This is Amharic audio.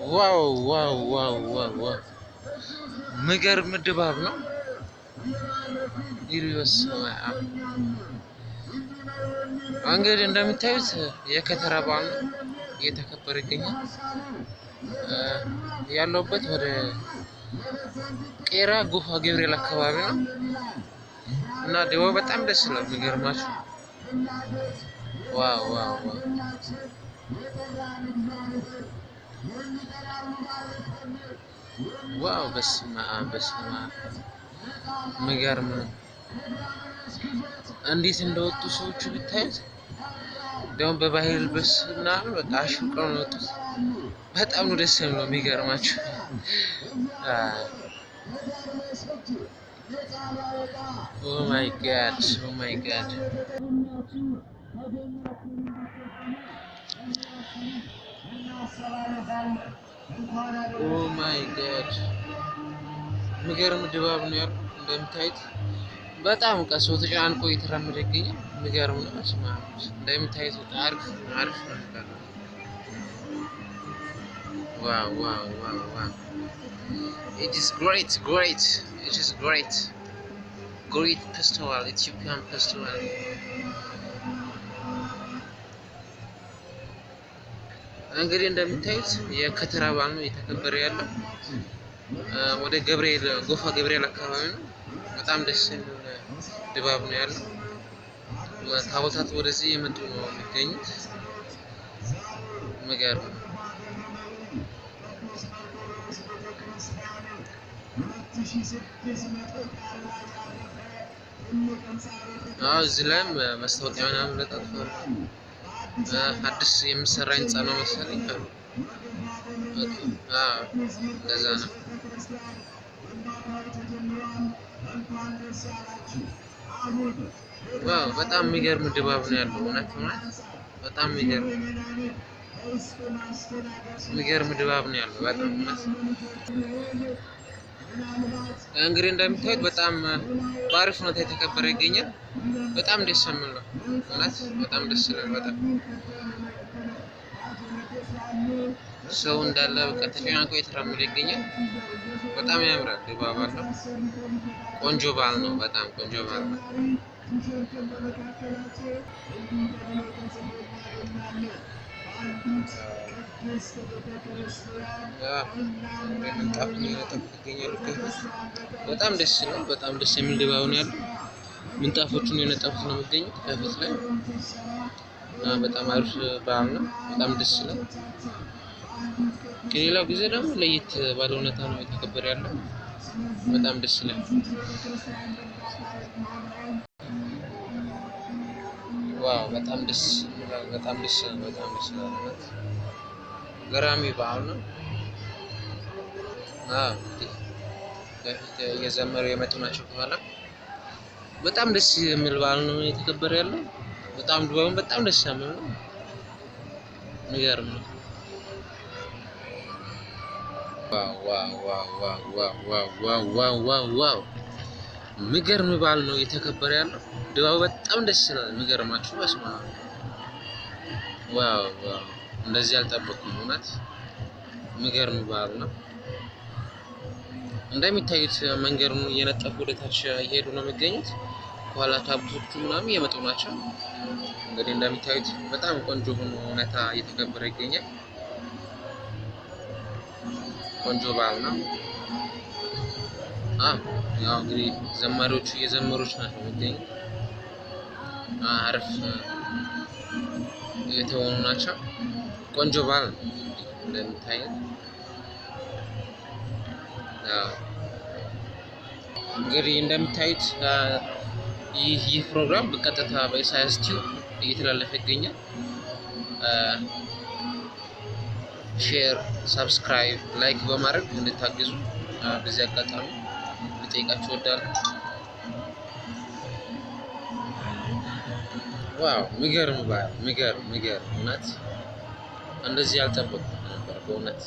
ዋው ዋው ዋው ዋው ዋው የሚገርም ድባብ ነው። ይሪዮስ እንግዲህ እንደምታዩት የከተራ በዓል እየተከበረ ይገኛል። ያለውበት ወደ ቄራ ጎፋ ገብርኤል አካባቢ ነው እና ድባቡ በጣም ደስ ይላል። የሚገርማችሁ ዋው ዋው ዋው ዋው በስመ አብ የሚገርም ነው። እንዴት እንደወጡ ሰዎቹ ብታዩት ደግሞ በባህል ልብስ ምናምን በቃ አሽቀው ነው የወጡት። በጣም ነው ደስ የሚለው። የሚገርማችሁ ኦ ማይ ጋድ ኦ ማይ ጋድ ኦ ማይ ጋድ የሚገርም ድባብ ነው ያለው። እንደምታዩት በጣም ቀሰው ተጨናንቆ እየተራመደ ይገኛል። የሚገርም ነው። እንደምታዩት አሪፍ አሪፍ ነው። ዋው ዋው ዋው ዋው it is great it is great festival, Ethiopian festival. እንግዲህ እንደምታዩት የከተራ በዓል ነው እየተከበረ ያለው ወደ ገብርኤል ጎፋ ገብርኤል አካባቢ ነው። በጣም ደስ የሚል ድባብ ነው ያለው። ታቦታት ወደዚህ የመጡ ነው የሚገኙት። የሚገርም ነው። እዚህ ላይም ማስታወቂያ ምናምን ለጣጥፏል። አዲስ የሚሰራ ህንጻ ነው መሰለኝ። እንደዛ ነው። ዋው በጣም የሚገርም ድባብ ነው ያለው። እውነት በጣም የሚገርም ድባብ ነው ያለው። በጣም እውነት እንግዲህ እንደምታዩት በጣም በአሪፍ ሁኔታ የተከበረ ይገኛል። በጣም ደስ የሚል ነው። እውነት በጣም ደስ ይላል። በጣም ሰው እንዳለ በቃ ተጨናንቆ እየተራመደ ይገኛል። በጣም ያምራል። ድባብ አለው። ቆንጆ በዓል ነው። በጣም ቆንጆ በዓል ነው። በጣም ደስ ይላል። በጣም ደስ የሚል ድባብ ነው ያለው። ምንጣፎቹን የነጠፉት ነው የሚገኙት ከፊት ላይ እና በጣም አሪፍ በዓል ነው። በጣም ደስ ይላል። ከሌላው ጊዜ ደግሞ ለየት ባለ ሁኔታ ነው የተከበረ ያለው። በጣም ደስ ይላል። ዋው በጣም ደስ ይላል። በጣም ደስ ይላል። ገራሚ በዓል ነው። በፊት እየዘመሩ የመጡ ናቸው ከኋላ። በጣም ደስ የሚል በዓል ነው የተከበረ ያለው። በጣም ድባቡም በጣም ደስ የሚል ነው። የሚገርም ነው። ዋው የሚገርም በዓል ነው እየተከበረ ያለው። ድባቡ በጣም ደስ ይላል። የሚገርማችሁ በስመ አብ ዋው እንደዚህ አልጠበኩም። እውነት የሚገርም በዓል ነው። እንደሚታዩት መንገዱን እየነጠፉ ወደታች እየሄዱ ነው የሚገኙት። ከኋላ ታቦቶቹ ምናምን እየመጡ ናቸው። እንግዲህ እንደሚታዩት በጣም ቆንጆ ሆኖ ሁኔታ እየተከበረ ይገኛል። ቆንጆ በዓል ነው። ያው እንግዲህ ዘማሪዎቹ እየዘመሩች ናቸው የሚገኙት። አሪፍ የተሆኑ ናቸው። ቆንጆ በዓል ነው እንደሚታየው። እንግዲህ እንደምታዩት ይህ ፕሮግራም በቀጥታ በኢሳያስ ቲዩብ እየተላለፈ ይገኛል። ሼር፣ ሰብስክራይብ፣ ላይክ በማድረግ እንድታግዙ በዚህ አጋጣሚ ልጠይቃችሁ እወዳለሁ። ዋው የሚገርም በዓል የሚገርም እውነት እንደዚህ ያልጠበቅኩት ነበር በእውነት።